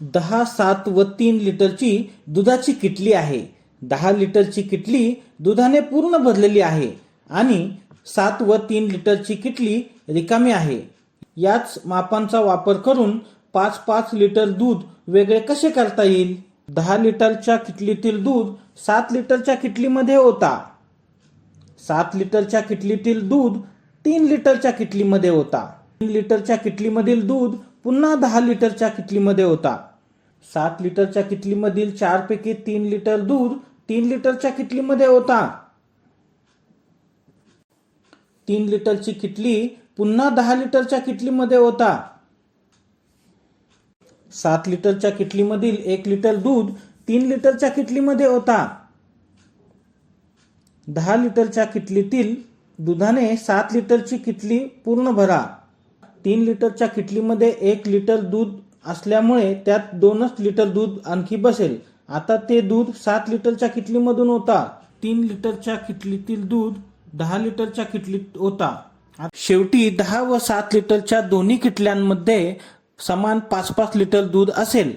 10, 7 व 3 लिटरची दुधाची किटली आहे. 10 लिटरची किटली दुधाने पूर्ण भरलेली आहे आणि 7 व 3 लिटरची किटली रिकामी आहे. याच मापांचा वापर करून 5-5 लिटर दूध वेगळे कसे करता येईल? 10 लिटरच्या किटलीतील दूध 7 लिटरच्या किटलीमध्ये ओता. 7 लिटरच्या किटलीतील दूध 3 लिटरच्या किटलीमध्ये ओता. 3 लिटरच्या किटलीमधील दूध पुन्हा 10 लिटरच्या किटलीमध्ये ओता. 7 लिटरच्या किटलीमधील 4 पैकी 3 लिटर दूध 3 लिटरच्या किटलीमध्ये ओता. 3 लिटरची किटली पुन्हा 10 लिटरच्या किटलीमध्ये ओता. 7 लिटरच्या किटलीमधील 1 लिटर दूध 3 लिटरच्या किटलीमध्ये ओता. 10 लिटरच्या किटलीतील दुधाने 7 लिटरची किटली पूर्ण भरा. 3 लिटरच्या किटलीमध्ये 1 लिटर दूध असल्यामुळे त्यात 2 लिटर दूध आणखी बसेल. आता ते दूध 7 लिटरच्या किटलीमधून ओता. 3 लिटरच्या किटलीतील दूध 10 लिटरच्या किटलीत ओता. शेवटी 10 व 7 लिटरच्या दोन्ही किटल्यांमध्ये समान 5-5 लिटर दूध असेल.